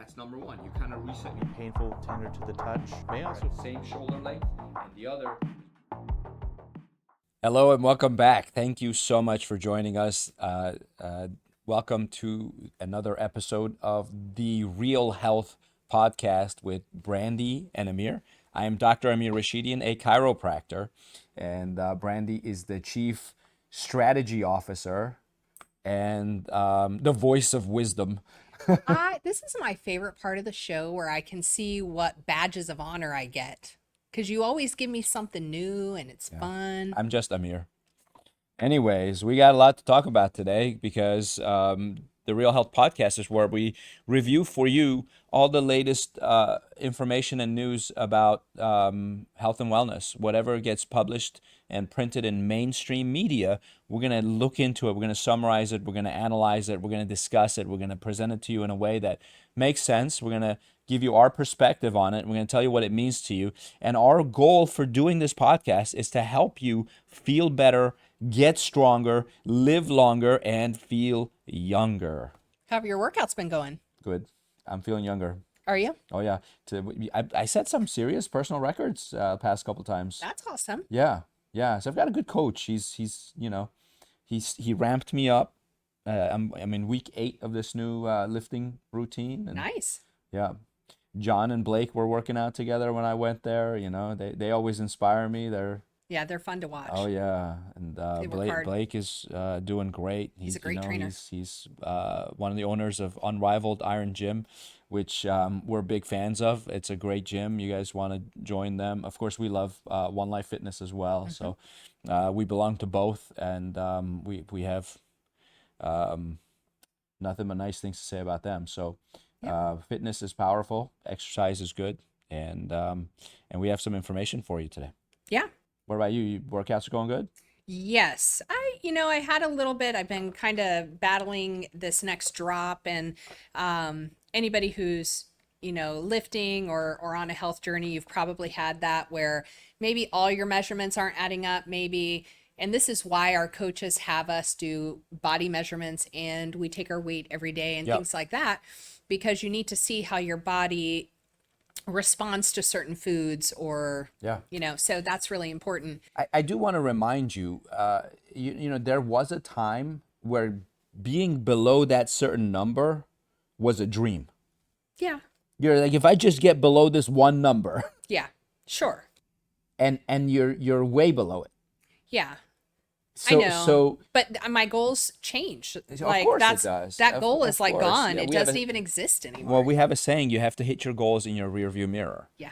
That's number one. You kind of reset. Painful, tender to the touch. May also Same shoulder length, and the other. Hello and welcome back. Thank you so much for joining us. Welcome to another episode of the Real Health Podcast with Brandi and Amir. I am Dr. Amir Rashidian, a chiropractor, and Brandi is the Chief Strategy Officer and the voice of wisdom. This is my favorite part of the show where I can see what badges of honor I get because you always give me something new and it's fun. I'm just Amir. Anyways, we got a lot to talk about today because the Real Health Podcast is where we review for you all the latest information and news about health and wellness. Whatever gets published and printed in mainstream media, we're going to look into it. We're going to summarize it. We're going to analyze it. We're going to discuss it. We're going to present it to you in a way that makes sense. We're going to give you our perspective on it. We're going to tell you what it means to you. And our goal for doing this podcast is to help you feel better, get stronger, live longer, and feel younger. How have your workouts been going? Good. I'm feeling younger. Are you? Oh, yeah. I set some serious personal records past couple times. That's awesome. Yeah. Yeah. So I've got a good coach. He ramped me up. I'm in week 8 of this new lifting routine. And, nice. Yeah. John and Blake were working out together when I went there. You know, they always inspire me. They're fun to watch. Oh yeah, and Blake is doing great. He's a great trainer. He's one of the owners of Unrivaled Iron Gym, which we're big fans of. It's a great gym. You guys want to join them? Of course, we love One Life Fitness as well. Mm-hmm. So we belong to both, and we have nothing but nice things to say about them. So. Fitness is powerful, exercise is good, and we have some information for you today. Yeah. What about you? Your workouts are going good? Yes. I had a little bit. I've been kind of battling this next drop, and anybody who's lifting or on a health journey, you've probably had that where maybe all your measurements aren't adding up, and this is why our coaches have us do body measurements and we take our weight every day and things like that, because you need to see how your body responds to certain foods so that's really important. I do want to remind you, there was a time where being below that certain number was a dream. Yeah. You're like, if I just get below this one number. Yeah, sure. And you're way below it. Yeah. I know, but my goals change. Of course it does. That goal is gone. Yeah, it doesn't even exist anymore. Well, we have a saying: you have to hit your goals in your rearview mirror. Yeah.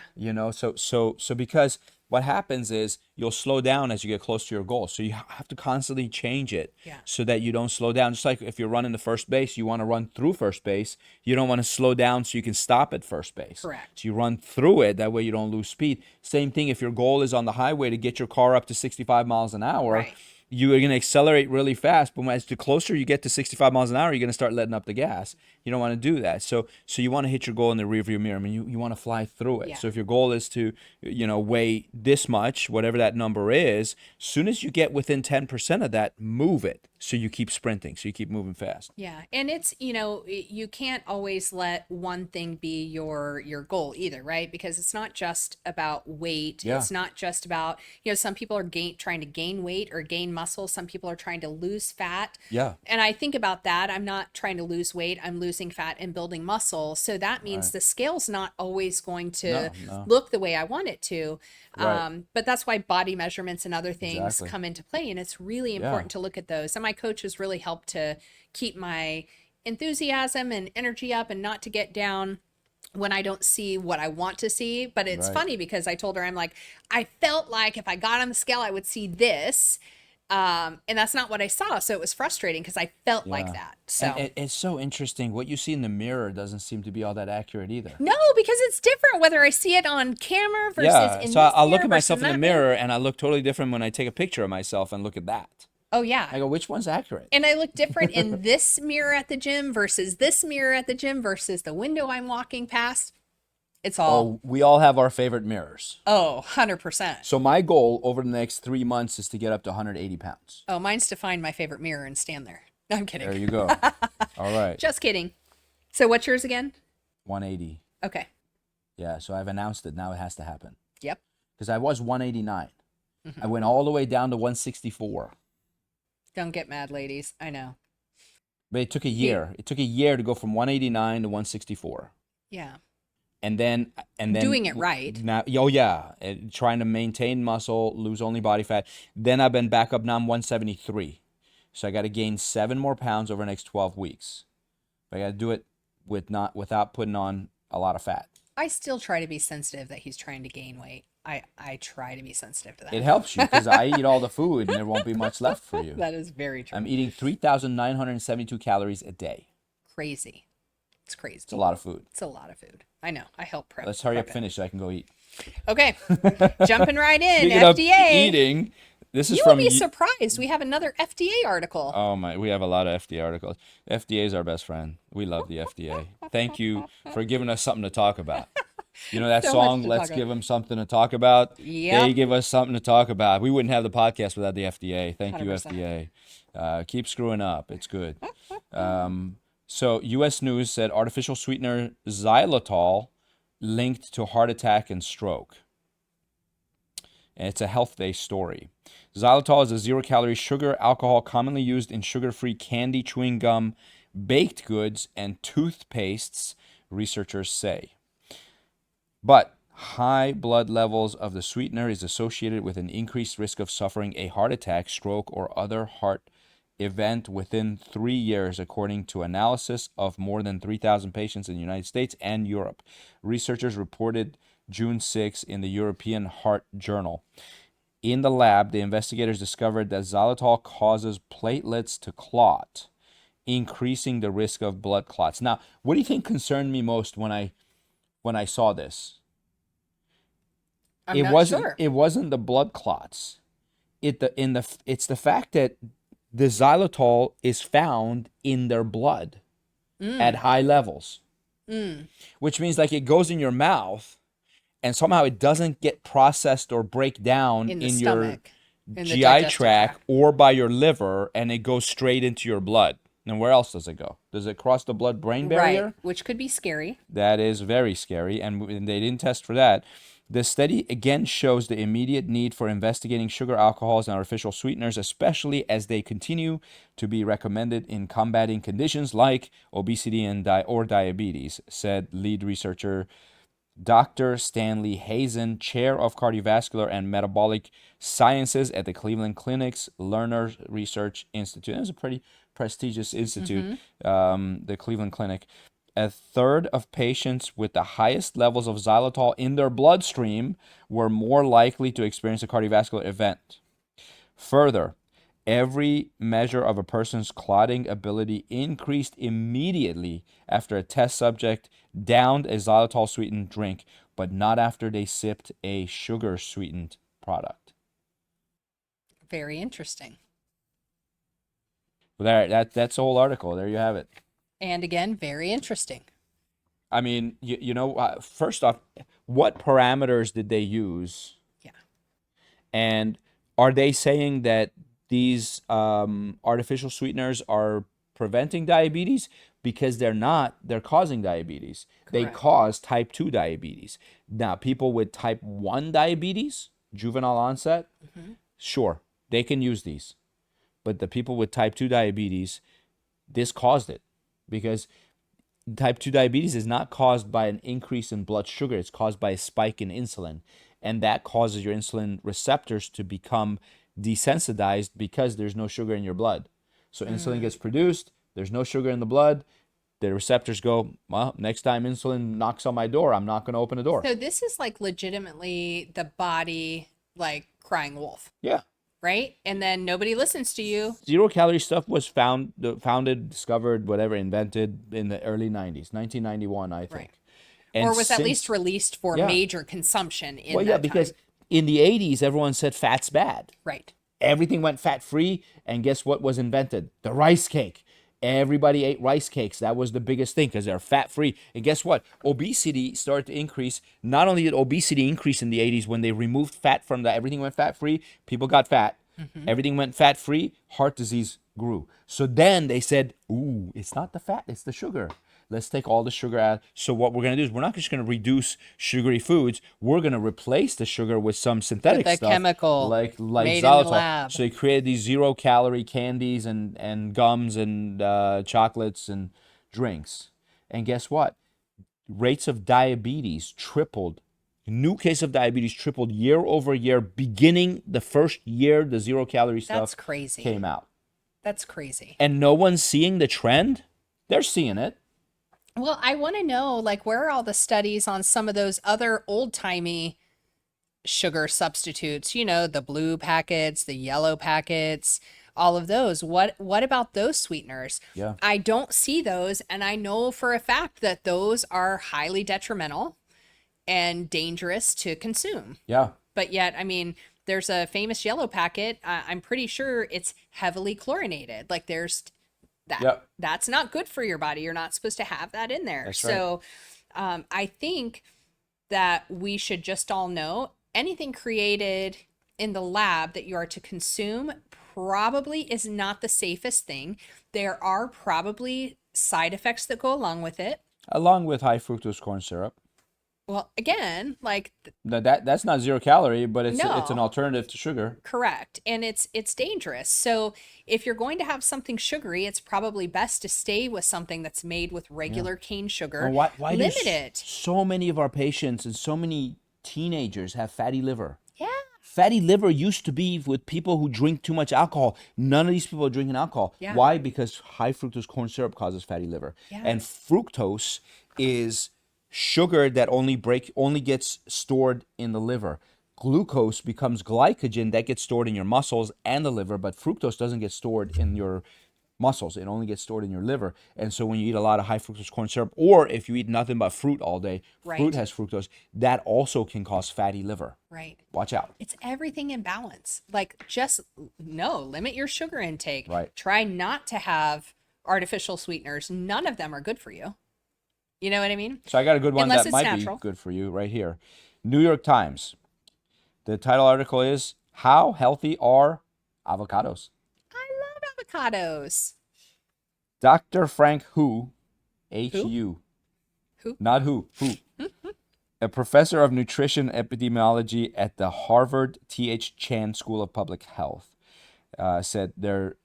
So because what happens is you'll slow down as you get close to your goal. So you have to constantly change it so that you don't slow down. Just like if you're running to first base, you want to run through first base. You don't want to slow down so you can stop at first base. Correct. So you run through it. That way you don't lose speed. Same thing if your goal is on the highway to get your car up to 65 miles an hour. Right. You are going to accelerate really fast, but as the closer you get to 65 miles an hour, you're going to start letting up the gas. You don't want to do that. So you want to hit your goal in the rearview mirror. I mean, you want to fly through it. Yeah. So if your goal is to, weigh this much, whatever that number is, as soon as you get within 10% of that, move it. So you keep sprinting. So you keep moving fast. Yeah. And it's, you can't always let one thing be your goal either, right? Because it's not just about weight. Yeah. It's not just about, some people are trying to gain weight or gain muscle. Some people are trying to lose fat. Yeah. And I think about that. I'm not trying to lose weight. I'm losing fat and building muscle. So that means the scale's not always going to look the way I want it to. Right. But that's why body measurements and other things come into play. And it's really important to look at those. And my coach has really helped to keep my enthusiasm and energy up and not to get down when I don't see what I want to see. But it's funny because I told her, I'm like, I felt like if I got on the scale, I would see this. And that's not what I saw. So it was frustrating because I felt like that. So and it's so interesting. What you see in the mirror doesn't seem to be all that accurate either. No, because it's different whether I see it on camera versus in so this I'll look mirror at myself versus in the that mirror and I look totally different when I take a picture of myself and look at that. Oh yeah. I go, which one's accurate? And I look different in this mirror at the gym versus this mirror at the gym versus the window I'm walking past. It's all. Oh, we all have our favorite mirrors. Oh, 100%. So my goal over the next 3 months is to get up to 180 pounds. Oh, mine's to find my favorite mirror and stand there. No, I'm kidding. There you go. All right. Just kidding. So what's yours again? 180. Okay. Yeah, so I've announced it. Now it has to happen. Yep. Because I was 189. I went all the way down to 164. Don't get mad, ladies. I know. But it took a year. It took a year to go from 189 to 164. Yeah. And then Doing it right. Now, oh yeah, trying to maintain muscle, lose only body fat. Then I've been back up. Now I'm 173. So I got to gain 7 more pounds over the next 12 weeks. But I got to do it without putting on a lot of fat. I still try to be sensitive that he's trying to gain weight. I try to be sensitive to that. It helps you because I eat all the food and there won't be much left for you. That is very true. I'm eating 3,972 calories a day. Crazy. It's crazy. It's a lot of food. It's a lot of food. I know. I help prep. Let's hurry up, prep it. finish so I can go eat. Okay. Jumping right in. Speaking of FDA. eating, this is You will from be surprised. We have another FDA article. Oh my, we have a lot of FDA articles. FDA is our best friend. We love the FDA. Thank you for giving us something to talk about. You know that So song, much to Let's talk Give them something to talk about? Yep. They give us something to talk about. We wouldn't have the podcast without the FDA. Thank you, 100%. FDA. Keep screwing up. It's good. So U.S. News said artificial sweetener xylitol linked to heart attack and stroke. And it's a Health Day story. Xylitol is a zero-calorie sugar alcohol commonly used in sugar-free candy, chewing gum, baked goods, and toothpastes, researchers say. But high blood levels of the sweetener is associated with an increased risk of suffering a heart attack, stroke, or other heart event within 3 years, according to analysis of more than 3,000 patients in the United States and Europe. Researchers reported June 6 in the European Heart Journal. In the lab, the investigators discovered that xylitol causes platelets to clot, increasing the risk of blood clots. Now, what do you think concerned me most when I saw this? I'm not sure. It wasn't the blood clots. It's the fact that the xylitol is found in their blood at high levels, which means like it goes in your mouth and somehow it doesn't get processed or break down In the in stomach, your in the GI digestive tract or by your liver, and it goes straight into your blood. Now, where else does it go? Does it cross the blood-brain barrier? Right, which could be scary. That is very scary, and they didn't test for that. The study again shows the immediate need for investigating sugar alcohols and artificial sweeteners, especially as they continue to be recommended in combating conditions like obesity and or diabetes, said lead researcher Dr. Stanley Hazen, chair of cardiovascular and metabolic sciences at the Cleveland Clinic's Lerner Research Institute. It's a pretty prestigious institute, the Cleveland Clinic. A third of patients with the highest levels of xylitol in their bloodstream were more likely to experience a cardiovascular event. Further, every measure of a person's clotting ability increased immediately after a test subject downed a xylitol-sweetened drink, but not after they sipped a sugar-sweetened product. Very interesting. Well, that's the whole article. There you have it. And again, very interesting. I mean, first off, what parameters did they use? Yeah. And are they saying that these artificial sweeteners are preventing diabetes? Because they're not, they're causing diabetes. They Correct. cause type 2 diabetes. Now, people with type 1 diabetes, juvenile onset, sure, they can use these. But the people with type 2 diabetes, this caused it. Because type 2 diabetes is not caused by an increase in blood sugar. It's caused by a spike in insulin. And that causes your insulin receptors to become desensitized because there's no sugar in your blood. So insulin gets produced. There's no sugar in the blood. The receptors go, well, next time insulin knocks on my door, I'm not going to open the door. So this is like legitimately the body like crying wolf, Yeah. right? And then nobody listens to you. Zero calorie stuff was founded, discovered, whatever, invented in the early 90s, 1991, I think. Right. And Or was at since- least released for Yeah. major consumption in Well, yeah, that because time. in the 80s, everyone said fat's bad. Right. Everything went fat-free, and guess what was invented? The rice cake. Everybody ate rice cakes. That was the biggest thing because they're fat-free. And guess what? Obesity started to increase. Not only did obesity increase in the 80s when they removed fat from that, everything went fat-free, people got fat. Everything went fat-free, heart disease grew. So then they said, ooh, it's not the fat, it's the sugar. let's take all the sugar out. So what we're going to do is we're not just going to reduce sugary foods. We're going to replace the sugar with some synthetic With a stuff chemical like made in the xylitol. lab. So they created these 0-calorie candies and gums and chocolates and drinks. And guess what? Rates of diabetes tripled. New case of diabetes tripled year over year, beginning the first year the 0-calorie That's stuff crazy. came out. That's crazy. And no one's seeing the trend. They're seeing it. Well, I want to know, like, where are all the studies on some of those other old-timey sugar substitutes? You know, the blue packets, the yellow packets, all of those. What about those sweeteners? Yeah. I don't see those, and I know for a fact that those are highly detrimental and dangerous to consume. Yeah. But yet, I mean, there's a famous yellow packet. I'm pretty sure it's heavily chlorinated. Like there's that. Yep. That's not good for your body. You're not supposed to have that in there. That's right. So I think that we should just all know anything created in the lab that you are to consume probably is not the safest thing. There are probably side effects that go along with it. Along with high fructose corn syrup. Well, again, like That's not 0-calorie, but it's No. it's an alternative to sugar. correct, and it's dangerous. So if you're going to have something sugary, it's probably best to stay with something that's made with regular cane sugar. Well, why do Limit it. so many of our patients and so many teenagers have fatty liver? Yeah. Fatty liver used to be with people who drink too much alcohol. None of these people are drinking alcohol. Yeah. Why? Because high fructose corn syrup causes fatty liver. Yeah. And fructose is sugar that only gets stored in the liver. Glucose becomes glycogen that gets stored in your muscles and the liver, but fructose doesn't get stored in your muscles. It only gets stored in your liver. And so when you eat a lot of high fructose corn syrup, or if you eat nothing but fruit all day, Right. fruit has fructose, that also can cause fatty liver. Right. Watch out. It's everything in balance. Like just limit your sugar intake. Right. Try not to have artificial sweeteners. None of them are good for you. You know what I mean? So I got a good one Unless that it's might natural. be good for you right here. New York Times. The title article is How Healthy Are Avocados? I love avocados. Dr. Frank Hu, H-U. Who? Not who, a professor of nutrition epidemiology at the Harvard T.H. Chan School of Public Health, said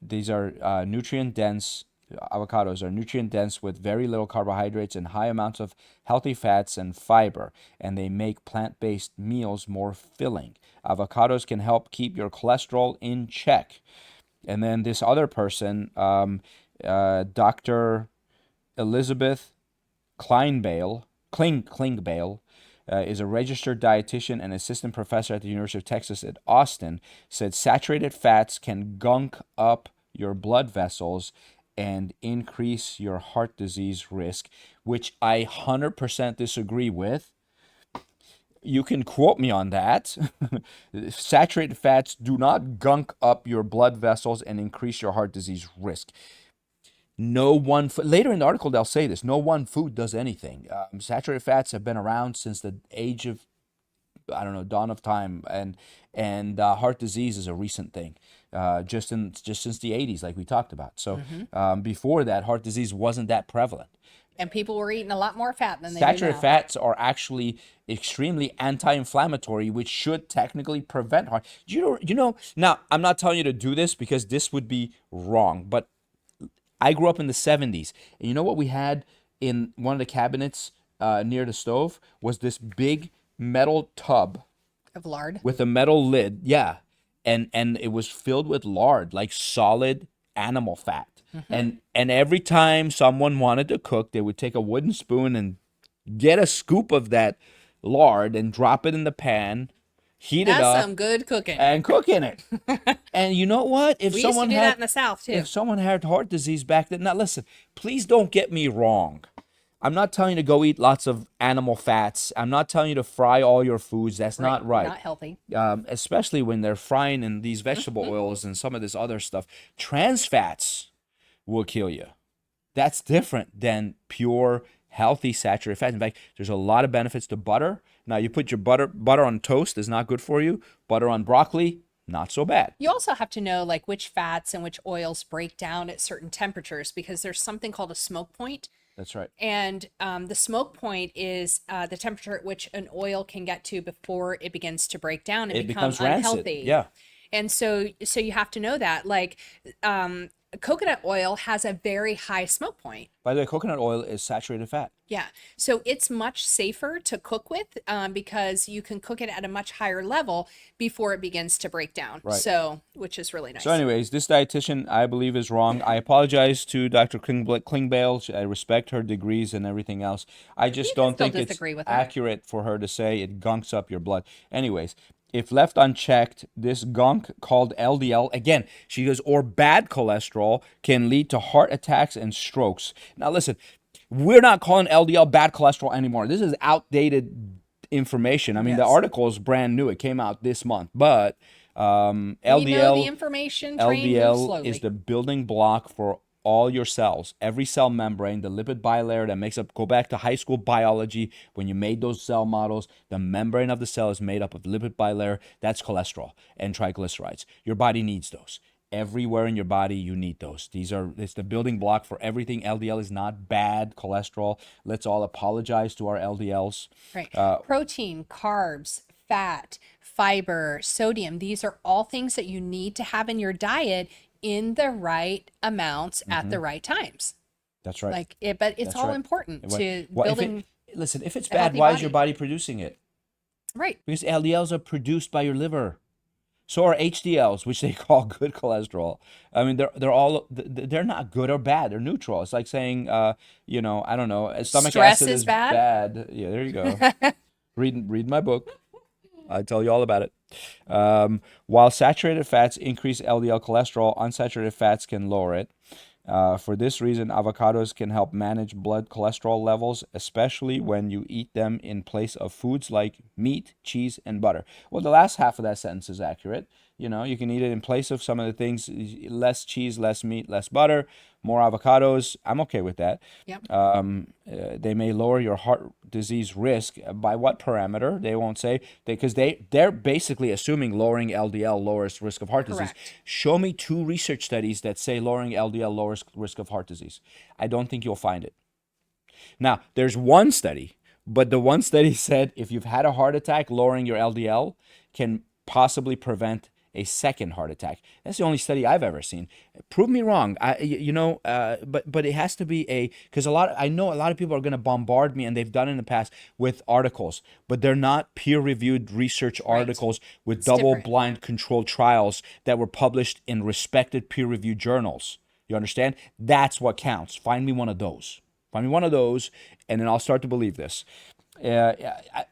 these are nutrient-dense. Avocados are nutrient-dense with very little carbohydrates and high amounts of healthy fats and fiber, and they make plant-based meals more filling. Avocados can help keep your cholesterol in check. And then this other person, Dr. Elizabeth Kleinbale, is a registered dietitian and assistant professor at the University of Texas at Austin, said saturated fats can gunk up your blood vessels and increase your heart disease risk, which I 100% disagree with. You can quote me on that. Saturated fats do not gunk up your blood vessels and increase your heart disease risk. Later in the article, they'll say this. No one food does anything. Saturated fats have been around since the age of, dawn of time, and heart disease is a recent thing, just since the 80s, like we talked about. So before that, heart disease wasn't that prevalent. And people were eating a lot more fat than they do Saturated now. fats are actually extremely anti-inflammatory, which should technically prevent heart. Now, I'm not telling you to do this because this would be wrong, but I grew up in the 70s, and you know what we had in one of the cabinets near the stove was this big metal tub Of lard. with a metal lid. Yeah. And it was filled with lard, like solid animal fat. And every time someone wanted to cook, they would take a wooden spoon and get a scoop of that lard and drop it in the pan, heat it That's up, some good cooking. and cook in it. And you know what? If We used to someone do had that in the South too. if someone had heart disease back then, now listen, please don't get me wrong. I'm not telling you to go eat lots of animal fats. I'm not telling you to fry all your foods. That's not right. Not healthy. Especially when they're frying in these vegetable oils and some of this other stuff. Trans fats will kill you. That's different than pure, healthy saturated fat. In fact, there's a lot of benefits to butter. Now, you put your butter on toast is not good for you. Butter on broccoli, not so bad. You also have to know like which fats and which oils break down at certain temperatures because there's something called a smoke point. That's right. And the smoke point is the temperature at which an oil can get to before it begins to break down and It become becomes rancid. unhealthy. Yeah. And so you have to know that. Like coconut oil has a very high smoke point. By the way, coconut oil is saturated fat. Yeah. So it's much safer to cook with because you can cook it at a much higher level before it begins to break down. Right. So, which is really nice. So, anyways, this dietitian, I believe, is wrong. I apologize to Dr. Klingbeil. I respect her degrees and everything else. I just can don't still think it's disagree with her. accurate for her to say it gunks up your blood. Anyways, if left unchecked, this gunk called LDL, again, she goes, or bad cholesterol can lead to heart attacks and strokes. Now, listen, we're not calling LDL bad cholesterol anymore. This is outdated information. I mean, the Yes. article is brand new. It came out this month, but We know the LDL information train moves slowly. is the building block for all your cells, every cell membrane, the lipid bilayer that makes up, go back to high school biology, when you made those cell models, the membrane of the cell is made up of lipid bilayer. That's cholesterol and triglycerides. Your body needs those. Everywhere in your body, you need those. It's the building block for everything. LDL is not bad cholesterol. Let's all apologize to our LDLs. Right. Protein, carbs, fat, fiber, sodium, these are all things that you need to have in your diet in the right amounts at the right times. That's right. Like it, but it's That's all right. important to Well, building listen, if it's a bad, healthy why is your body. body producing it? right. Because LDLs are produced by your liver. So are HDLs, which they call good cholesterol. I mean, they're not good or bad. They're neutral. It's like saying, I don't know, stomach Stress acid is is bad? bad. Yeah, there you go. Read my book. I tell you all about it. While saturated fats increase LDL cholesterol, unsaturated fats can lower it. For this reason, avocados can help manage blood cholesterol levels, especially when you eat them in place of foods like meat, cheese, and butter. Well, the last half of that sentence is accurate. You can eat it in place of some of the things, less cheese, less meat, less butter, more avocados. I'm okay with that. Yep. They may lower your heart disease risk. By what parameter? They won't say, because they're basically assuming lowering LDL lowers risk of heart disease. Correct. Show me 2 research studies that say lowering LDL lowers risk of heart disease. I don't think you'll find it. Now, there's one study, but the one study said if you've had a heart attack, lowering your LDL can possibly prevent a second heart attack. That's the only study I've ever seen. Prove me wrong. But it has to be because I know a lot of people are going to bombard me, and they've done it in the past with articles, but they're not peer-reviewed research articles with double-blind controlled trials that were published in respected peer-reviewed journals. You understand? That's what counts. Find me one of those. Find me one of those, and then I'll start to believe this.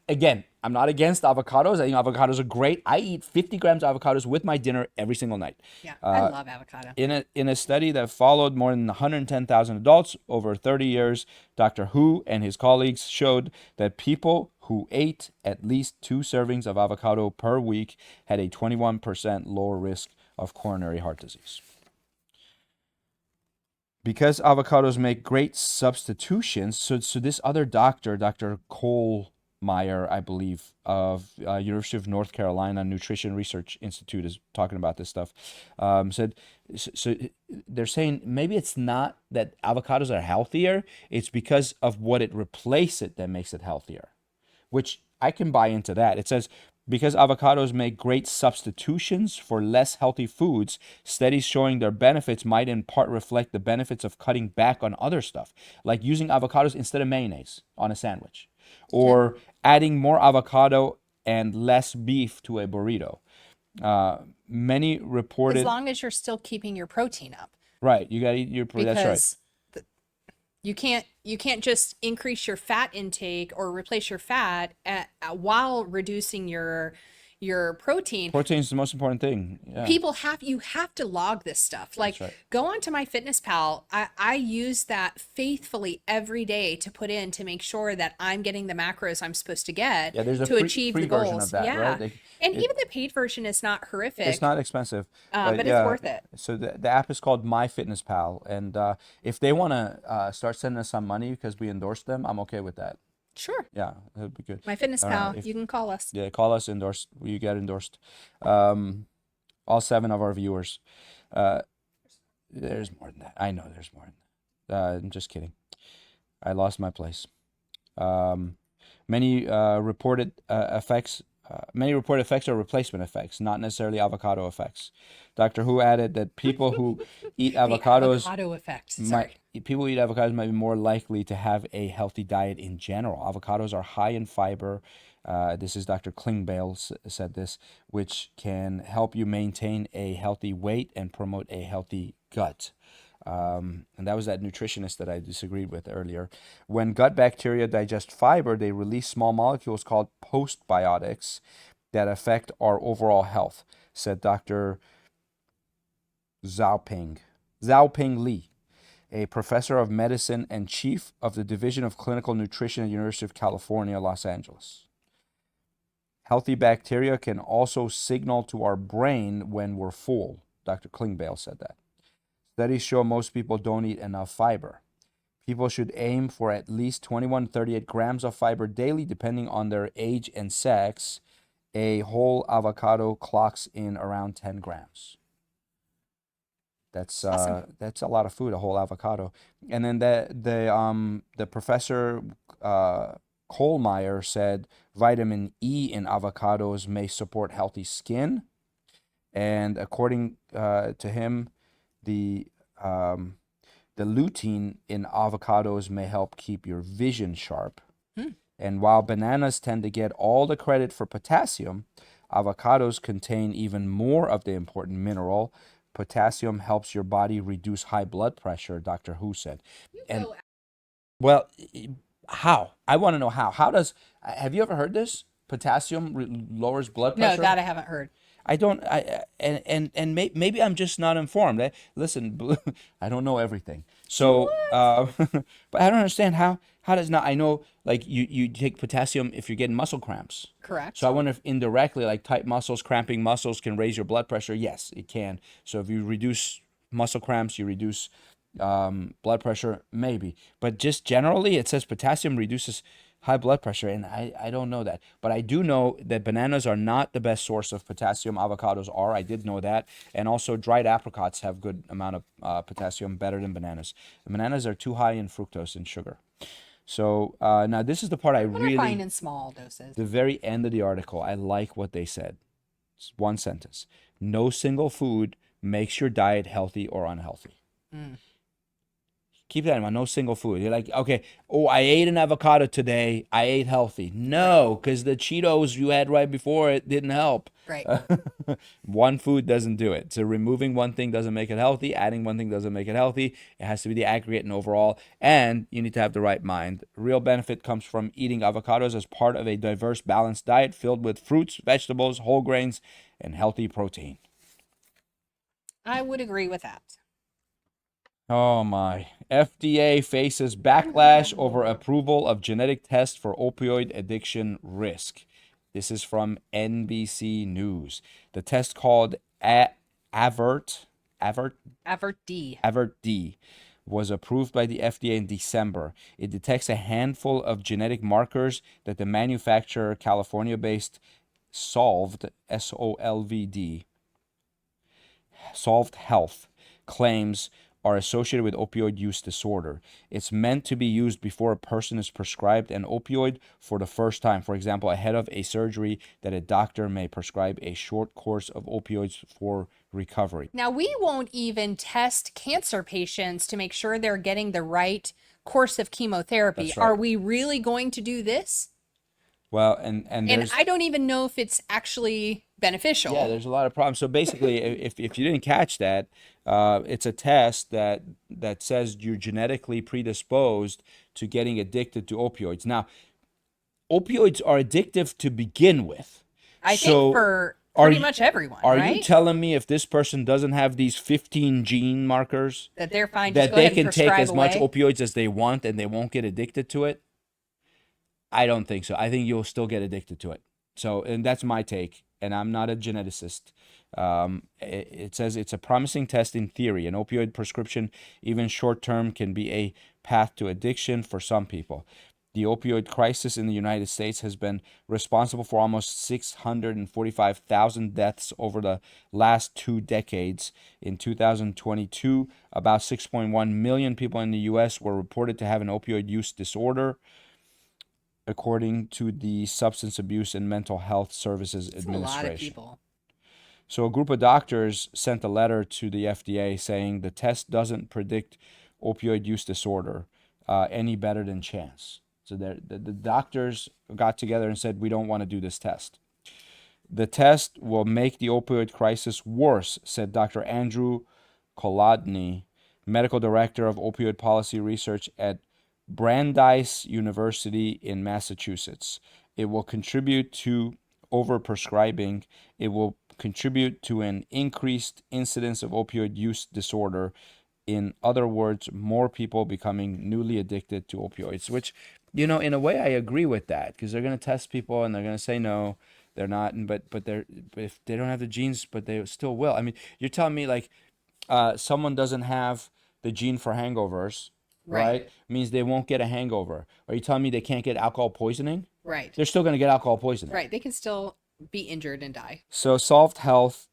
Again, I'm not against avocados. I think avocados are great. I eat 50 grams of avocados with my dinner every single night. Yeah, I love avocado. In a study that followed more than 110,000 adults over 30 years, Dr. Hu and his colleagues showed that people who ate at least 2 servings of avocado per week had a 21% lower risk of coronary heart disease. Because avocados make great substitutions, so this other doctor, Dr. Kohlmeyer, I believe, of University of North Carolina Nutrition Research Institute is talking about this stuff, said, so they're saying maybe it's not that avocados are healthier, it's because of what it replaces that makes it healthier, which I can buy into that. It says, because avocados make great substitutions for less healthy foods, studies showing their benefits might in part reflect the benefits of cutting back on other stuff, like using avocados instead of mayonnaise on a sandwich, or adding more avocado and less beef to a burrito. Many reported... As long as you're still keeping your protein up. Right, you got to eat your... That's right. You can't just increase your fat intake or replace your fat while reducing your protein. Protein is the most important thing. Yeah. You have to log this stuff. Like, right. go onto MyFitnessPal. I use that faithfully every day to put in to make sure that I'm getting the macros I'm supposed to get there's a to achieve free the goals. version of that, yeah. right? Even the paid version is not horrific. It's not expensive, but it's worth it. So the app is called MyFitnessPal, and if they want to start sending us some money because we endorse them, I'm okay with that. Sure. Yeah, that would be good. MyFitnessPal, you can call us. Yeah, call us, endorse. You get endorsed. All 7 of our viewers. There's more than that. I know there's more than that. I'm just kidding. I lost my place. Um, reported effects. Many reported effects are replacement effects, not necessarily avocado effects. Doctor Who added that people who eat The avocados avocado effect. might Sorry. people who eat avocados might be more likely to have a healthy diet in general. Avocados are high in fiber. This is Dr. Klingbeil said this, which can help you maintain a healthy weight and promote a healthy gut. And that was that nutritionist that I disagreed with earlier. When gut bacteria digest fiber, they release small molecules called postbiotics that affect our overall health, said Dr. Xiaoping Li, a professor of medicine and chief of the Division of Clinical Nutrition at the University of California, Los Angeles. Healthy bacteria can also signal to our brain when we're full. Dr. Klingbeil said that. Studies show most people don't eat enough fiber. People should aim for at least 21 to 38 grams of fiber daily, depending on their age and sex. A whole avocado clocks in around 10 grams. That's Awesome. that's a lot of food, a whole avocado. And then the professor Kohlmeyer said vitamin E in avocados may support healthy skin, and according to him, the the lutein in avocados may help keep your vision sharp. Hmm. And while bananas tend to get all the credit for potassium, avocados contain even more of the important mineral. Potassium helps your body reduce high blood pressure, Dr. Who said. And well, how? I want to know how. How does, have you ever heard this? Potassium lowers blood No, pressure? that I haven't heard. I don't. Maybe I'm just not informed. Listen, I don't know everything. So, but I don't understand how. How does not? I know, like you take potassium if you're getting muscle cramps. Correct. So I wonder if indirectly, like tight muscles, cramping muscles, can raise your blood pressure. Yes, it can. So if you reduce muscle cramps, you reduce blood pressure, maybe. But just generally, it says potassium reduces high blood pressure, and I don't know that. But I do know that bananas are not the best source of potassium. Avocados are. I did know that. And also dried apricots have good amount of potassium, better than bananas. The bananas are too high in fructose and sugar. So now this is the part I But are fine really, in small doses. the very end of the article, I like what they said. It's one sentence. No single food makes your diet healthy or unhealthy. Keep that in mind. No single food. You're like, okay, oh, I ate an avocado today. I ate healthy. No, because the Cheetos you had right before it didn't help. Right. One food doesn't do it. So removing one thing doesn't make it healthy. Adding one thing doesn't make it healthy. It has to be the aggregate and overall. And you need to have the right mind. Real benefit comes from eating avocados as part of a diverse, balanced diet filled with fruits, vegetables, whole grains, and healthy protein. I would agree with that. Oh my. FDA faces backlash over approval of genetic test for opioid addiction risk. This is from NBC News. The test called Avert D. Avert D was approved by the FDA in December. It detects a handful of genetic markers that the manufacturer, California-based Solved, SOLVD, Solved Health, claims are associated with opioid use disorder. It's meant to be used before a person is prescribed an opioid for the first time. For example, ahead of a surgery that a doctor may prescribe a short course of opioids for recovery. Now, we won't even test cancer patients to make sure they're getting the right course of chemotherapy. That's right. Are we really going to do this? Well, and And there's, I don't even know if it's actually beneficial. yeah, there's a lot of problems. So basically, if you didn't catch that, it's a test that says you're genetically predisposed to getting addicted to opioids. Now, opioids are addictive to begin with. I So think for are pretty you- much everyone, Are right? you telling me if this person doesn't have these 15 gene markers that they're fine, just that go they ahead and can take prescribe as much away? opioids as they want and they won't get addicted to it? I don't think so. I think you'll still get addicted to it. So, and that's my take, and I'm not a geneticist. It says it's a promising test in theory. An opioid prescription, even short term, can be a path to addiction for some people. The opioid crisis in the United States has been responsible for almost 645,000 deaths over the last 2 decades. In 2022, about 6.1 million people in the U.S. were reported to have an opioid use disorder, according to the Substance Abuse and Mental Health Services That's a lot of Administration. people. So a group of doctors sent a letter to the FDA saying the test doesn't predict opioid use disorder any better than chance. So the doctors got together and said, we don't want to do this test. The test will make the opioid crisis worse, said Dr. Andrew Kolodny, medical director of opioid policy research at Brandeis University in Massachusetts. It will contribute to overprescribing. It will contribute to an increased incidence of opioid use disorder. In other words, more people becoming newly addicted to opioids, which, in a way I agree with that, because they're going to test people and they're going to say no, they're not, but if they don't have the genes, but they still will. I mean, you're telling me like someone doesn't have the gene for hangovers, right? Means they won't get a hangover. Are you telling me they can't get alcohol poisoning? Right. They're still going to get alcohol poisoning. Right. They can still be injured and die. So Solved Health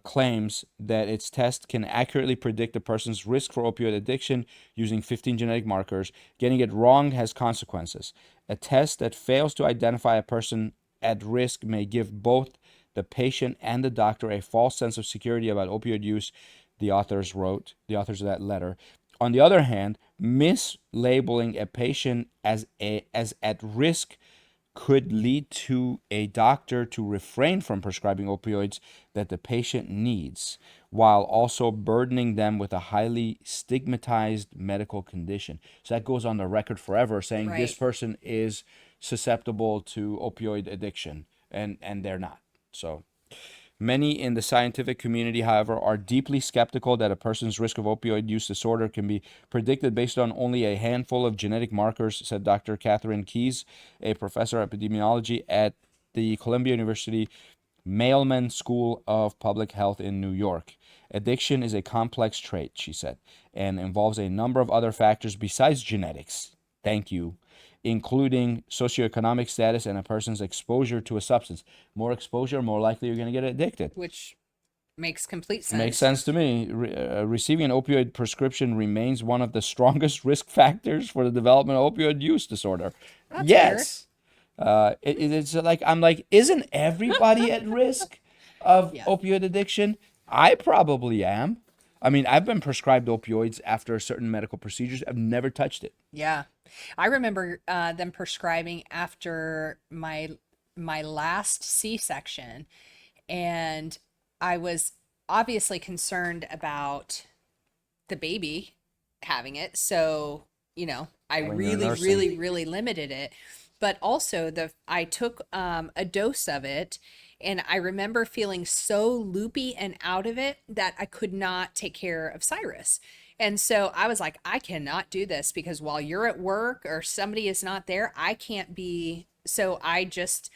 claims that its test can accurately predict a person's risk for opioid addiction using 15 genetic markers. Getting it wrong has consequences. A test that fails to identify a person at risk may give both the patient and the doctor a false sense of security about opioid use, the authors of that letter. On the other hand, mislabeling a patient as at risk could lead to a doctor to refrain from prescribing opioids that the patient needs, while also burdening them with a highly stigmatized medical condition. So that goes on the record forever, saying this person is susceptible to opioid addiction, and they're not. So many in the scientific community, however, are deeply skeptical that a person's risk of opioid use disorder can be predicted based on only a handful of genetic markers, said Dr. Catherine Keyes, a professor of epidemiology at the Columbia University Mailman School of Public Health in New York. Addiction is a complex trait, she said, and involves a number of other factors besides genetics. Thank you. Including socioeconomic status and a person's exposure to a substance. More exposure, more likely you're going to get addicted. Which makes complete sense. Makes sense to me. Receiving an opioid prescription remains one of the strongest risk factors for the development of opioid use disorder. That's yes. It's like, I'm like, isn't everybody at risk of opioid addiction? I probably am. I mean, I've been prescribed opioids after certain medical procedures. I've never touched it. Yeah. I remember them prescribing after my last C-section, and I was obviously concerned about the baby having it. So, I really limited it. But also I took a dose of it, and I remember feeling so loopy and out of it that I could not take care of Cyrus. And so I was like, I cannot do this, because while you're at work or somebody is not there, I can't be. So I just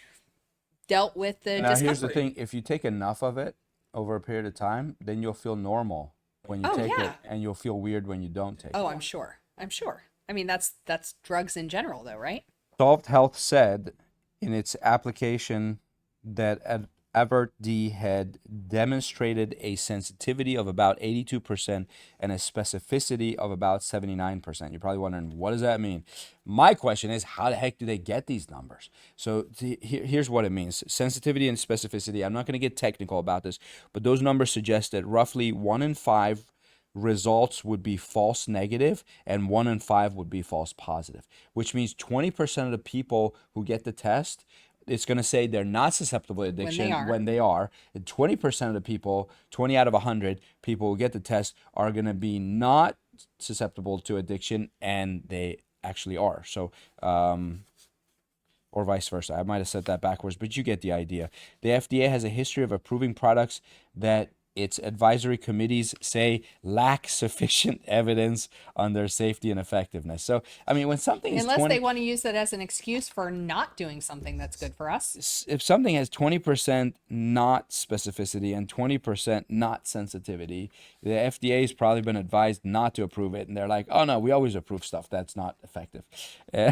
dealt with the discomfort. Here's the thing. If you take enough of it over a period of time, then you'll feel normal when you take it, and you'll feel weird when you don't take it. Oh, I'm sure. I mean, that's drugs in general, though, right? Solved Health said in its application that Avert-D had demonstrated a sensitivity of about 82% and a specificity of about 79%. You're probably wondering, what does that mean? My question is, how the heck do they get these numbers? So here's what it means. Sensitivity and specificity, I'm not going to get technical about this, but those numbers suggest that roughly 1 in 5 results would be false negative and 1 in 5 would be false positive, which means 20% of the people who get the test, it's going to say they're not susceptible to addiction when they are. And 20% of the people, 20 out of 100 people who get the test, are going to be not susceptible to addiction, and they actually are. So, or vice versa. I might have said that backwards, but you get the idea. The FDA has a history of approving products that its advisory committees say lack sufficient evidence on their safety and effectiveness. So, I mean, when something is Unless they 20, want to use it as an excuse for not doing something that's good for us. if something has 20% not specificity and 20% not sensitivity, the FDA has probably been advised not to approve it. And they're like, oh no, we always approve stuff that's not effective.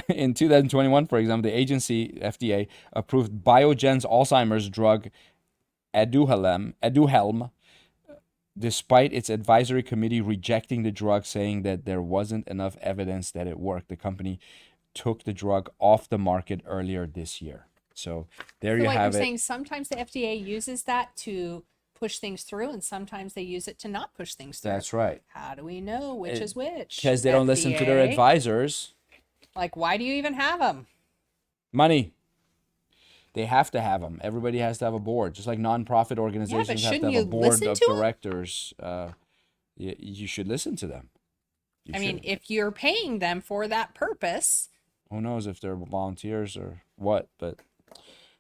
In 2021, for example, the agency, FDA, approved Biogen's Alzheimer's drug Aduhelm, despite its advisory committee rejecting the drug, saying that there wasn't enough evidence that it worked. The company took the drug off the market earlier this year. So there So you like you're have it. saying, sometimes the FDA uses that to push things through, and sometimes they use it to not push things through. That's right. How do we know which is which? Because they don't listen to their FDA? advisors. Like, why do you even have them? Money. They have to have them. Everybody has to have a board, just like nonprofit organizations have to shouldn't have a you board listen of to 'em? directors. You should listen to them. You I mean, should. if you're paying them for that purpose, Who knows if they're volunteers or what, but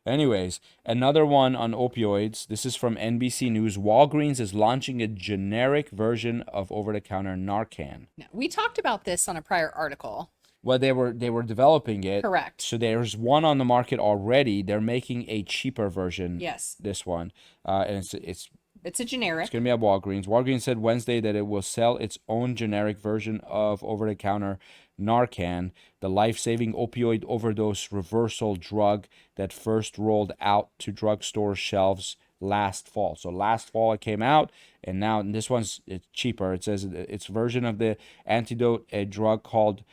anyways, another one on opioids. This is from NBC News. Walgreens is launching a generic version of over-the-counter Narcan. no, we talked about this on a prior article. Well, they were developing it. Correct. So there's one on the market already. They're making a cheaper version. Yes. This one, and it's It's a generic. It's going to be at Walgreens. Walgreens said Wednesday that it will sell its own generic version of over-the-counter Narcan, the life-saving opioid overdose reversal drug that first rolled out to drugstore shelves last fall. So last fall it came out, and now it's cheaper. It says its version of the antidote, a drug called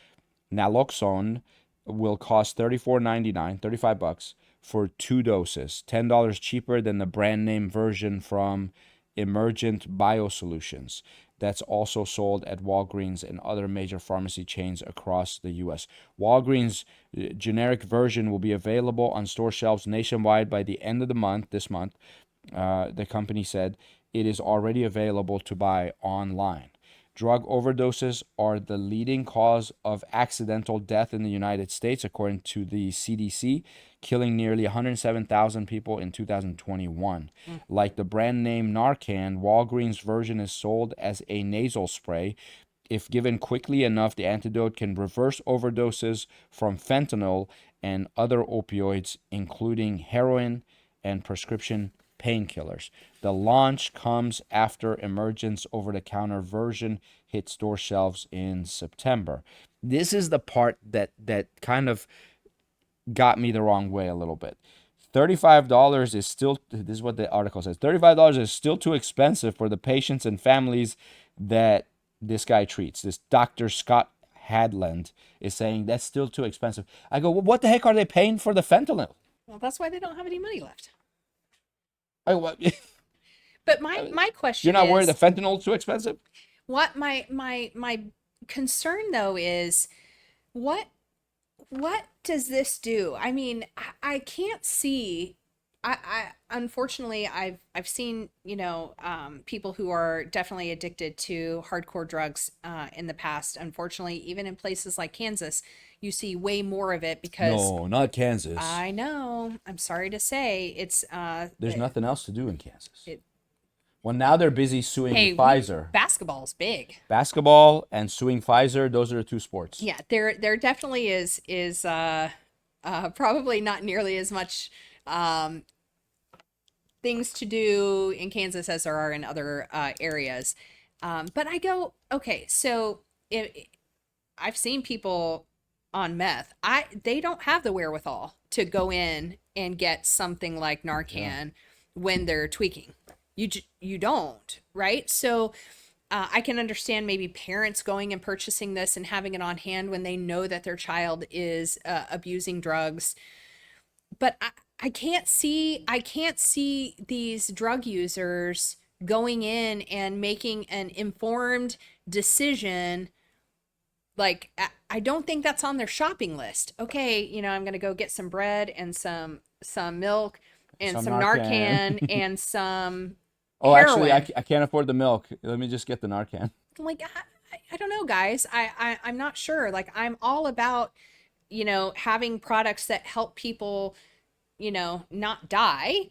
naloxone, will cost $34.99, $35 for 2 doses, $10 cheaper than the brand name version from Emergent Biosolutions. That's also sold at Walgreens and other major pharmacy chains across the U.S. Walgreens' generic version will be available on store shelves nationwide by the end of the month, this month. The company said it is already available to buy online. Drug overdoses are the leading cause of accidental death in the United States, according to the CDC, killing nearly 107,000 people in 2021. Like the brand name Narcan, Walgreens' version is sold as a nasal spray. If given quickly enough, the antidote can reverse overdoses from fentanyl and other opioids, including heroin and prescription painkillers. The launch comes after Emergent's over-the-counter version hit store shelves in September. This is the part that kind of got me the wrong way a little bit. $35 is still, this is what the article says, $35 is still too expensive for the patients and families that this guy treats. This Dr. Scott Hadland is saying that's still too expensive. I go, well, what the heck are they paying for the fentanyl? Well, that's why they don't have any money left. What? But my question You're not is, worried the fentanyl's too expensive? what my concern though is what does this do? I mean, I can't see. I unfortunately I've seen people who are definitely addicted to hardcore drugs in the past. Unfortunately, even in places like Kansas, you see way more of it because No, not Kansas. I know. I'm sorry to say it's There's nothing else to do in Kansas. it- Well, now they're busy suing Pfizer. Basketball's big. Basketball and suing Pfizer, those are the two sports. Yeah, there definitely is probably not nearly as much things to do in Kansas as there are in other areas. But I go, okay, so I've seen people on meth. They don't have the wherewithal to go in and get something like Narcan when they're tweaking. You don't, right? So I can understand maybe parents going and purchasing this and having it on hand when they know that their child is abusing drugs. But I can't see these drug users going in and making an informed decision. Like, I don't think that's on their shopping list. Okay, I'm gonna go get some bread and some milk and some Narcan and some Oh, heroin. actually, I can't afford the milk. Let me just get the Narcan. Like, I don't know, guys. I'm not sure. Like, I'm all about, having products that help people, not die.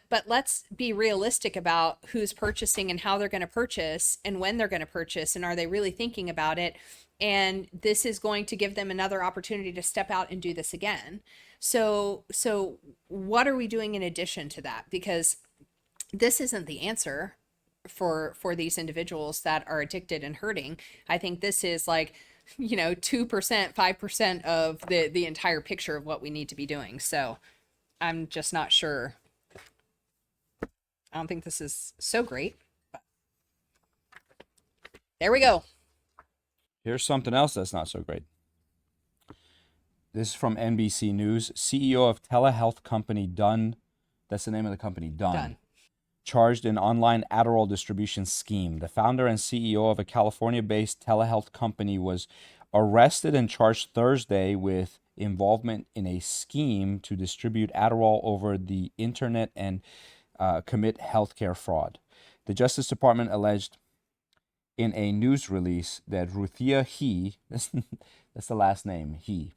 but let's be realistic about who's purchasing and how they're going to purchase and when they're going to purchase and are they really thinking about it? And this is going to give them another opportunity to step out and do this again. So what are we doing in addition to that? Because this isn't the answer for these individuals that are addicted and hurting. I think this is like, 2%, 5% of the entire picture of what we need to be doing. So I'm just not sure. I don't think this is so great. But there we go. Here's something else that's not so great. This is from NBC News. CEO of telehealth company Dun, that's the name of the company, Dun, charged in online Adderall distribution scheme. The founder and CEO of a California-based telehealth company was arrested and charged Thursday with involvement in a scheme to distribute Adderall over the internet and commit healthcare fraud. The Justice Department alleged in a news release that Ruthia He, that's the last name, He,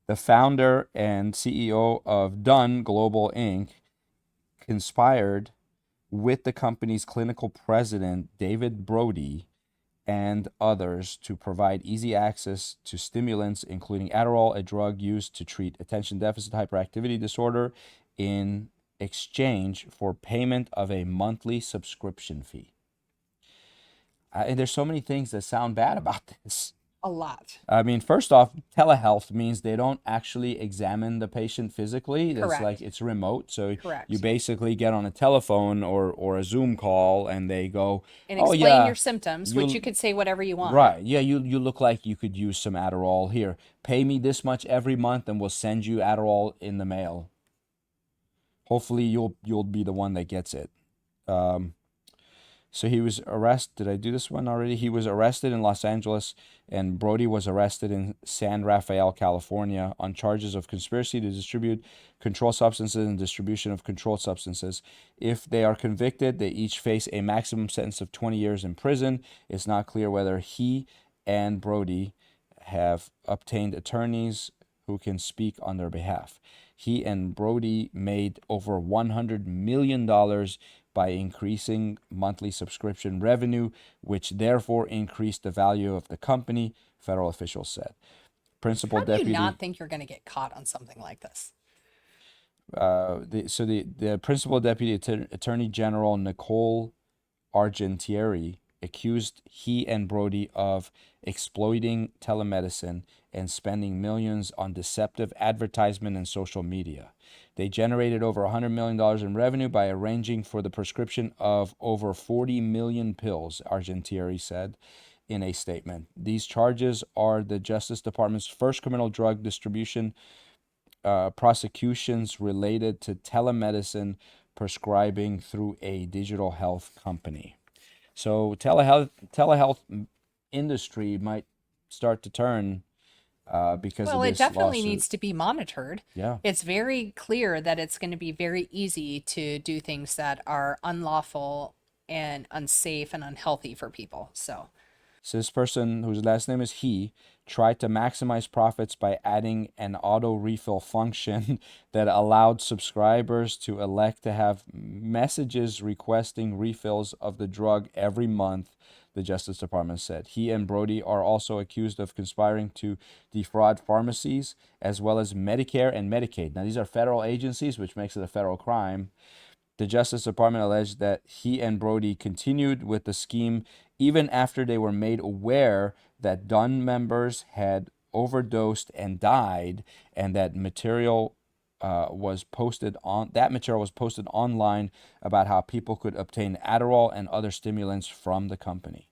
the founder and CEO of Dun Global Inc., conspired with the company's clinical president, David Brody, and others to provide easy access to stimulants, including Adderall, a drug used to treat attention deficit hyperactivity disorder, in exchange for payment of a monthly subscription fee. And there's so many things that sound bad about this. A lot. I mean, first off, telehealth means they don't actually examine the patient physically. It's Correct. like it's remote. So Correct. you basically get on a telephone or a Zoom call and they go, And oh, explain yeah, your symptoms, which you could say whatever you want. right. Yeah, you look like you could use some Adderall. Here, pay me this much every month and we'll send you Adderall in the mail. Hopefully you'll be the one that gets it. So he was arrested. Did I do this one already? He was arrested in Los Angeles, and Brody was arrested in San Rafael, California, on charges of conspiracy to distribute controlled substances and distribution of controlled substances. If they are convicted, they each face a maximum sentence of 20 years in prison. It's not clear whether he and Brody have obtained attorneys who can speak on their behalf. He and Brody made over $100 million by increasing monthly subscription revenue, which therefore increased the value of the company, federal officials said. Principal How do deputy. you not think you're going to get caught on something like this? The principal deputy attorney general Nicole Argentieri accused he and Brody of exploiting telemedicine and spending millions on deceptive advertisement and social media. They generated over $100 million in revenue by arranging for the prescription of over 40 million pills, Argentieri said in a statement. These charges are the Justice Department's first criminal drug distribution prosecutions related to telemedicine prescribing through a digital health company. So telehealth industry might start to turn because of Well, it this definitely lawsuit. needs to be monitored. Yeah. It's very clear that it's going to be very easy to do things that are unlawful and unsafe and unhealthy for people. So this person, whose last name is He, tried to maximize profits by adding an auto refill function that allowed subscribers to elect to have messages requesting refills of the drug every month, the Justice Department said. He and Brody are also accused of conspiring to defraud pharmacies as well as Medicare and Medicaid. Now, these are federal agencies, which makes it a federal crime. The Justice Department alleged that he and Brody continued with the scheme even after they were made aware that Dun members had overdosed and died, and that material was posted online about how people could obtain Adderall and other stimulants from the company.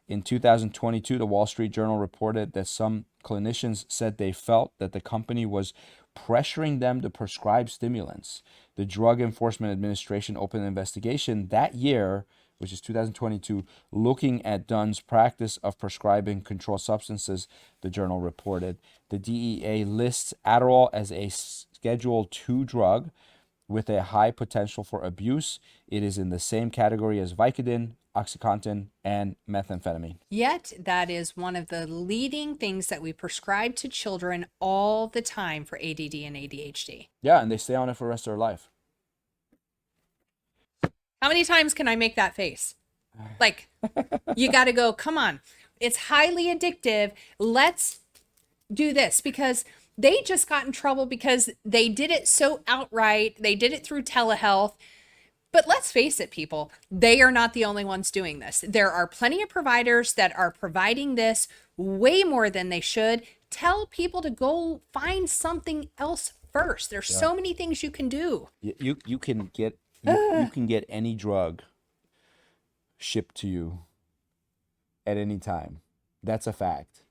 In 2022, the Wall Street Journal reported that some clinicians said they felt that the company was pressuring them to prescribe stimulants. The Drug Enforcement Administration opened an investigation that year, which is 2022, looking at Dun's practice of prescribing controlled substances, the journal reported. The DEA lists Adderall as a Schedule II drug with a high potential for abuse. It is in the same category as Vicodin, OxyContin, and methamphetamine. yet that is one of the leading things that we prescribe to children all the time for ADD and ADHD. Yeah, and they stay on it for the rest of their life. How many times can I make that face? Like, you got to go, come on. It's highly addictive. Let's do this, because they just got in trouble because they did it so outright. They did it through telehealth. But let's face it, people, they are not the only ones doing this. There are plenty of providers that are providing this way more than they should. Tell people to go find something else first. There's so many things you can do. You can get you can get any drug shipped to you at any time. That's a fact.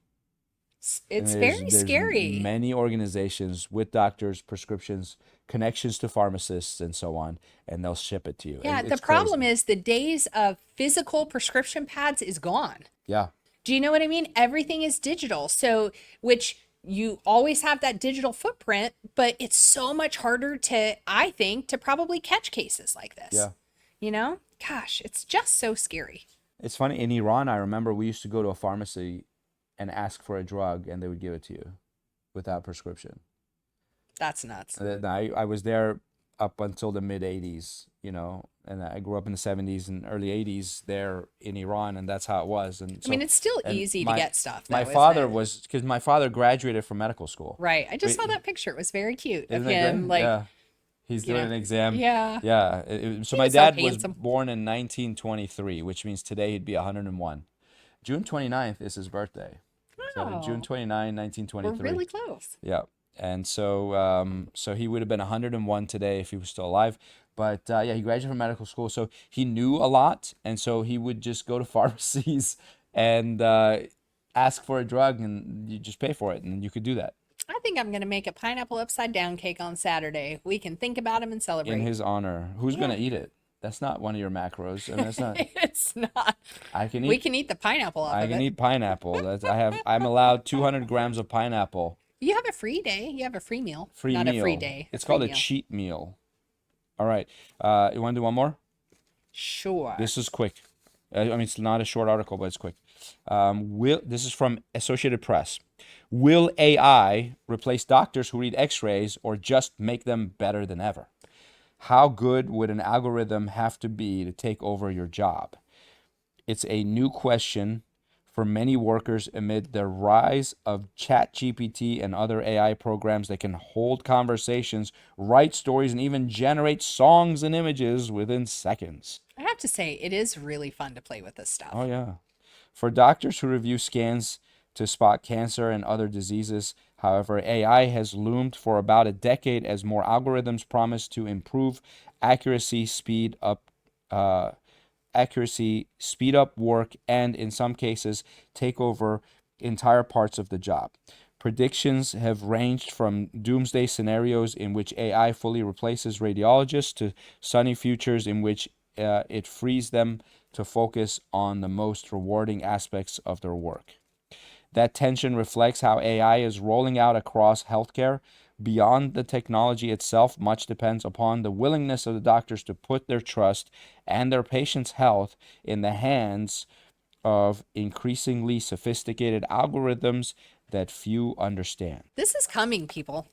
It's And very scary. Many organizations with doctors, prescriptions, connections to pharmacists, and so on, and they'll ship it to you. Yeah, It's the problem crazy. is the days of physical prescription pads is gone. Yeah, Do you know what I mean? Everything is digital. So, which you always have that digital footprint, but it's so much harder to, I think, to probably catch cases like this. yeah. You know? Gosh, it's just so scary. It's funny. In Iran, I remember we used to go to a pharmacy and ask for a drug, and they would give it to you without prescription. That's nuts. And then I was there up until the mid 80s, you know, and I grew up in the 70s and early 80s there in Iran, and that's how it was. And I mean, it's still and easy to get stuff, though, My isn't father it? was, because my father graduated from medical school. Right. I just We- saw that picture. It was very cute of Isn't that him. great? Like, Yeah. He's you doing know, an exam. yeah. Yeah. So He my was so dad was handsome. born in 1923, which means today he'd be 101. June 29th is his birthday. So June Oh, 29, we're 1923. really close. Yeah. And so he would have been 101 today if he was still alive. But yeah, he graduated from medical school, so he knew a lot, and so he would just go to pharmacies and ask for a drug, and you just pay for it, and you could do that I think I'm going to make a pineapple upside down cake on Saturday. We can think about him and in celebrate. his honor. Who's Yeah. gonna eat it? That's not one of your macros. I mean, that's not. It's not. I can We eat. can eat the pineapple off I of can it. eat pineapple. I'm allowed 200 grams of pineapple. You have a free day. You have a free meal. Free Not meal. a free day. It's free called a meal. cheat meal. All right. You want to do one more? Sure. This is quick. I mean, it's not a short article, but it's quick. This is from Associated Press. Will AI replace doctors who read X-rays or just make them better than ever? How good would an algorithm have to be to take over your job? It's a new question for many workers amid the rise of ChatGPT and other AI programs that can hold conversations, write stories, and even generate songs and images within seconds. I have to say, it is really fun to play with this stuff. Oh, yeah. For doctors who review scans to spot cancer and other diseases, however, AI has loomed for about a decade as more algorithms promise to improve accuracy, uh, speed up work, and in some cases, take over entire parts of the job. Predictions have ranged from doomsday scenarios in which AI fully replaces radiologists to sunny futures in which it frees them to focus on the most rewarding aspects of their work. That tension reflects how AI is rolling out across healthcare. Beyond the technology itself, much depends upon the willingness of the doctors to put their trust and their patients' health in the hands of increasingly sophisticated algorithms that few understand. This is coming, people.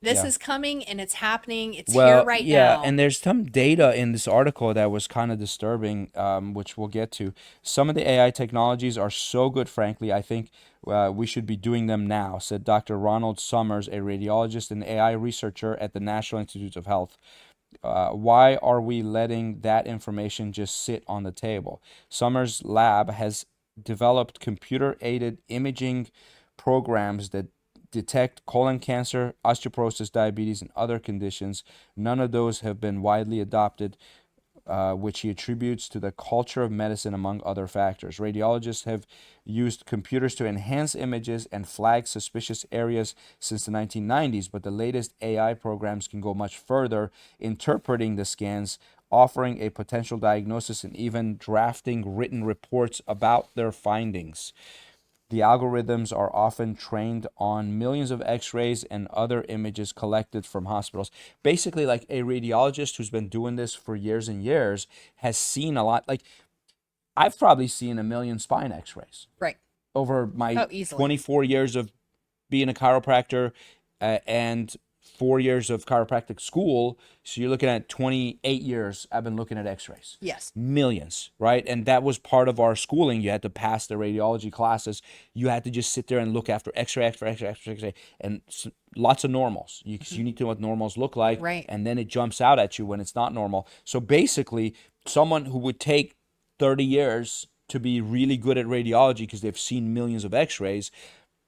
This Yeah. is coming and it's happening. It's here Well, right yeah, now. and there's some data in this article that was kind of disturbing, which we'll get to. Some of the AI technologies are so good, frankly, I think we should be doing them now, said Dr. Ronald Summers, a radiologist and AI researcher at the National Institutes of Health. Why are we letting that information just sit on the table? Summers' lab has developed computer-aided imaging programs that detect colon cancer, osteoporosis, diabetes, and other conditions. None of those have been widely adopted, which he attributes to the culture of medicine, among other factors. Radiologists have used computers to enhance images and flag suspicious areas since the 1990s, but the latest AI programs can go much further, interpreting the scans, offering a potential diagnosis, and even drafting written reports about their findings. The algorithms are often trained on millions of x-rays and other images collected from hospitals. Basically, like a radiologist who's been doing this for years and years has seen a lot. Like, I've probably seen a million spine x-rays Right. over my Oh, easily. 24 years of being a chiropractor and 4 years of chiropractic school, so you're looking at 28 years I've been looking at x-rays. Yes. Millions, right? And that was part of our schooling. You had to pass the radiology classes. You had to just sit there and look after x-ray, and lots of normals. You need to know what normals look like, Right. and then it jumps out at you when it's not normal. So basically, someone who would take 30 years to be really good at radiology because they've seen millions of x-rays,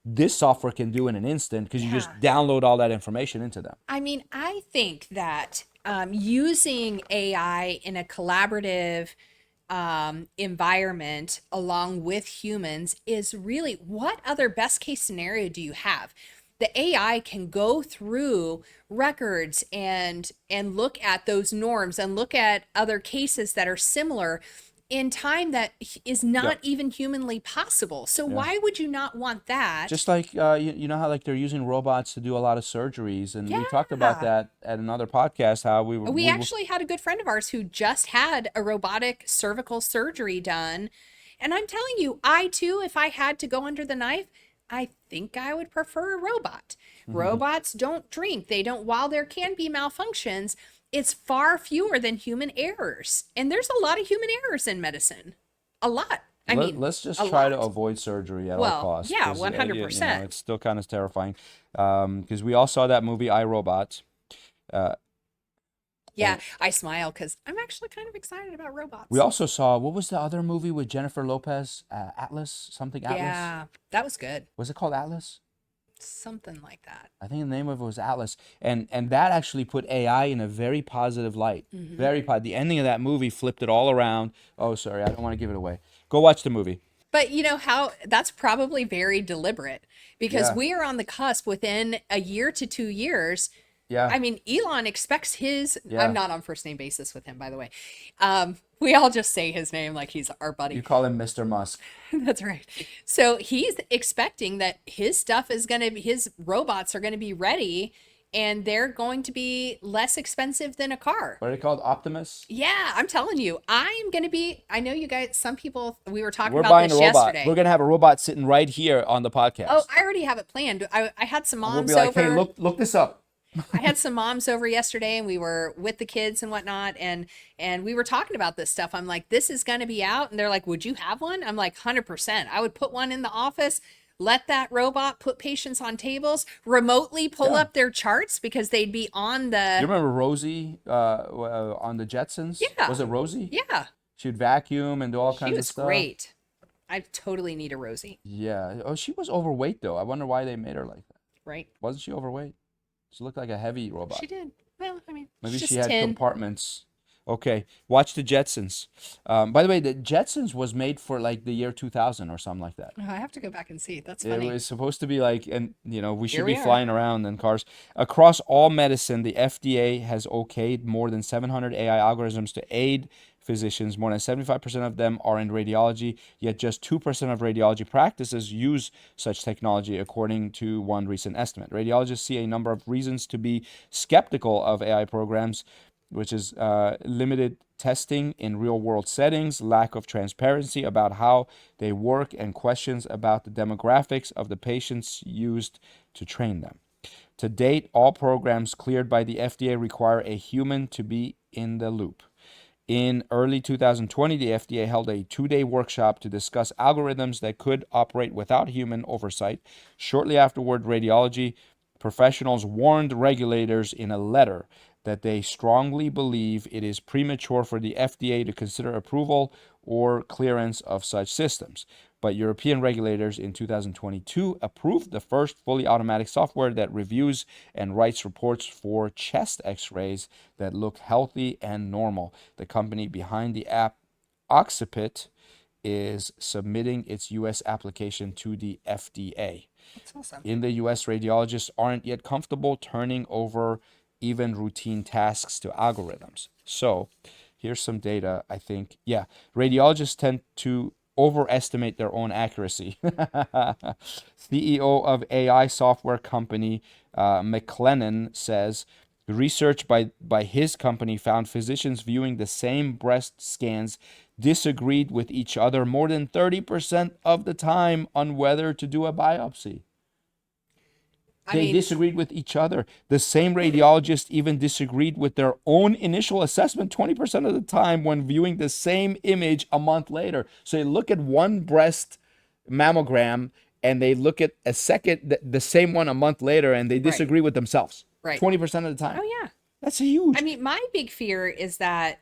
this software can do in an instant because you just download all that information into them. I mean, I think that using AI in a collaborative environment along with humans is really, what other best case scenario do you have? The AI can go through records and look at those norms and look at other cases that are similar in time that is not even humanly possible. So why would you not want that? Just like you know how like they're using robots to do a lot of surgeries, and we talked about that at another podcast. How we actually had a good friend of ours who just had a robotic cervical surgery done, and I'm telling you, I too, if I had to go under the knife, I think I would prefer a robot. Robots don't drink. They don't, while there can be malfunctions, it's far fewer than human errors. And there's a lot of human errors in medicine. A lot. I mean, let's just try to avoid surgery at all costs. Yeah, 'cause, 100%. it's still kind of terrifying. Because we all saw that movie, I, Robot. Yeah, I smile because I'm actually kind of excited about robots. We also saw, what was the other movie with Jennifer Lopez? Atlas? Something Atlas? Yeah, that was good. Was it called Atlas? Something like that. I think the name of it was Atlas. And that actually put AI in a very positive light. Very positive. The ending of that movie flipped it all around. Oh, sorry, I don't want to give it away. Go watch the movie. But you know how that's probably very deliberate because we are on the cusp within a year to 2 years. Yeah. I mean, Elon expects his, I'm not on first name basis with him, by the way. We all just say his name like he's our buddy. You call him Mr. Musk. That's right. So he's expecting that his stuff is going to be, his robots are going to be ready and they're going to be less expensive than a car. What are they called? Optimus? Yeah, I'm telling you, I'm going to be, I know you guys, some people, we were talking We're about buying this a robot. yesterday. We're going to have a robot sitting right here on the podcast. Oh, I already have it planned. I had some moms we'll be like, over. hey, look this up. I had some moms over yesterday and we were with the kids and whatnot. And we were talking about this stuff. I'm like, this is going to be out. And they're like, would you have one? I'm like, 100%. I would put one in the office, let that robot put patients on tables, remotely pull up their charts because they'd be on the. You remember Rosie on the Jetsons? Yeah. Was it Rosie? Yeah. She'd vacuum and do all kinds of stuff. She was great. I totally need a Rosie. Yeah. Oh, she was overweight though. I wonder why they made her like that. Right. Wasn't she overweight? She looked like a heavy robot. She did. Well, I mean, Maybe she's she had 10. compartments. Okay, watch the Jetsons. By the way, the Jetsons was made for like the year 2000 or something like that. Oh, I have to go back and see. That's It funny. was supposed to be like, and you know, we should be we are. flying around in cars. Across all medicine, the FDA has okayed more than 700 AI algorithms to aid physicians. More than 75% of them are in radiology, yet just 2% of radiology practices use such technology, according to one recent estimate. Radiologists see a number of reasons to be skeptical of AI programs, which is limited testing in real-world settings, lack of transparency about how they work, and questions about the demographics of the patients used to train them. To date, all programs cleared by the FDA require a human to be in the loop. In early 2020, the FDA held a 2-day workshop to discuss algorithms that could operate without human oversight. Shortly afterward, radiology professionals warned regulators in a letter that they strongly believe it is premature for the FDA to consider approval or clearance of such systems. But European regulators in 2022 approved the first fully automatic software that reviews and writes reports for chest x-rays that look healthy and normal. The company behind the app, Occipit, is submitting its U.S. application to the FDA. That's awesome. In the U.S., radiologists aren't yet comfortable turning over even routine tasks to algorithms. So here's some data, I think. Yeah, radiologists tend to overestimate their own accuracy. CEO of AI software company McLennan says research by his company found physicians viewing the same breast scans disagreed with each other more than 30% of the time on whether to do a biopsy. They disagreed with each other. The same radiologist even disagreed with their own initial assessment 20% of the time when viewing the same image a month later. So they look at one breast mammogram and they look at a second, the same one a month later, and they disagree with themselves 20% of the time. Oh, yeah. That's a huge. I mean, my big fear is that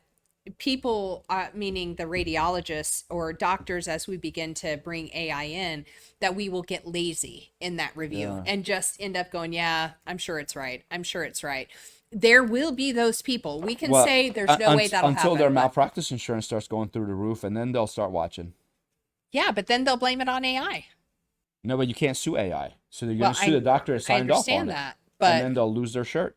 people, meaning the radiologists or doctors, as we begin to bring AI in, that we will get lazy in that review and just end up going, yeah, I'm sure it's right. I'm sure it's right. There will be those people. We can say there's no way that'll happen. Until their malpractice insurance starts going through the roof, and then they'll start watching. Yeah, but then they'll blame it on AI. No, but you can't sue AI. So you're going to sue the doctor that signed off on it. I understand that, but and then they'll lose their shirt.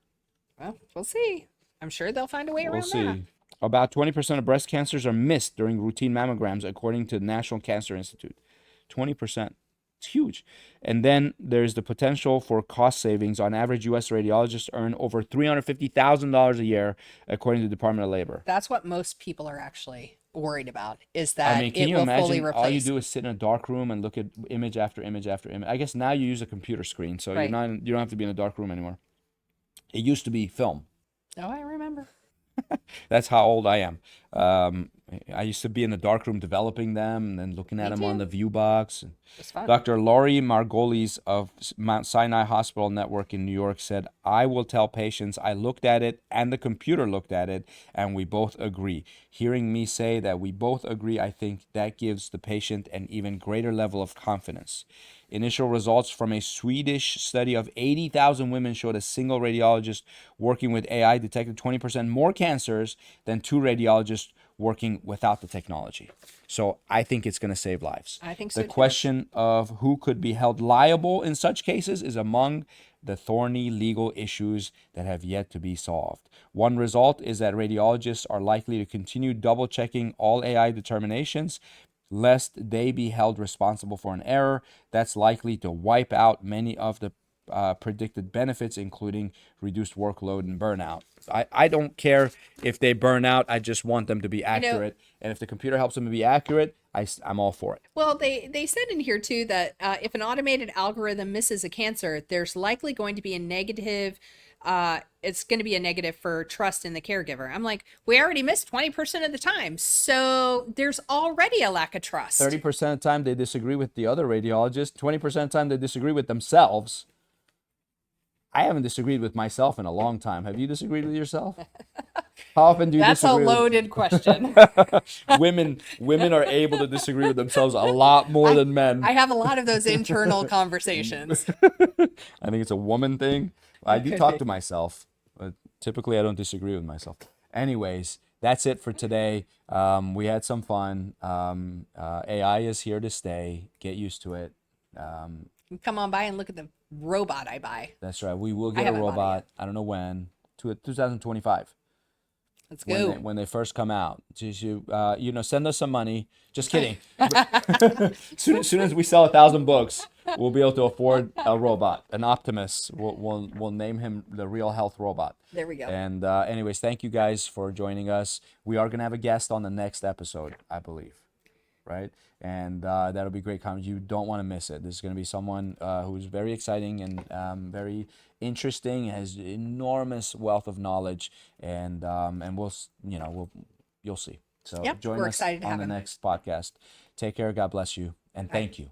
Well, we'll see. I'm sure they'll find a way around that. About 20% of breast cancers are missed during routine mammograms, according to the National Cancer Institute. 20%. It's huge. And then there's the potential for cost savings. On average, U.S. radiologists earn over $350,000 a year, according to the Department of Labor. That's what most people are actually worried about, is that I mean, can it you will imagine fully replace. all you do is sit in a dark room and look at image after image after image? I guess now you use a computer screen, so you don't have to be in a dark room anymore. It used to be film. Oh, I remember. That's how old I am. I used to be in the darkroom developing them and then looking at them on the view box. Dr. Laurie Margolis of Mount Sinai Hospital Network in New York said, I will tell patients I looked at it and the computer looked at it and we both agree. Hearing me say that we both agree, I think that gives the patient an even greater level of confidence. Initial results from a Swedish study of 80,000 women showed a single radiologist working with AI detected 20% more cancers than two radiologists working without the technology. So I think it's going to save lives. I think so. The question of who could be held liable in such cases is among the thorny legal issues that have yet to be solved. One result is that radiologists are likely to continue double-checking all AI determinations, lest they be held responsible for an error that's likely to wipe out many of the predicted benefits, including reduced workload and burnout. I don't care if they burn out. I just want them to be accurate. And if the computer helps them to be accurate, I'm all for it. Well, they said in here, too, that if an automated algorithm misses a cancer, there's likely going to be a negative it's going to be a negative for trust in the caregiver. I'm like, we already missed 20% of the time. So there's already a lack of trust. 30% of the time they disagree with the other radiologist. 20% of the time they disagree with themselves. I haven't disagreed with myself in a long time. Have you disagreed with yourself? How often do you disagree? That's a loaded question. Women are able to disagree with themselves a lot more than men. I have a lot of those internal conversations. I think it's a woman thing. I do talk to myself, but typically I don't disagree with myself. Anyways, that's it for today. We had some fun. AI is here to stay. Get used to it. Come on by and look at the robot I buy. That's right. We will get a robot. I don't know when. 2025. Let's go. When they first come out. Just send us some money. Just kidding. soon as we sell 1,000 books, we'll be able to afford a robot, an Optimus. We'll name him the Real Health Robot. There we go. And anyways, thank you guys for joining us. We are going to have a guest on the next episode, I believe. Right? And that'll be great content. You don't want to miss it. This is going to be someone who's very exciting and very interesting, has enormous wealth of knowledge, and you'll see. So join us on the next podcast. Take care. God bless you, and thank you.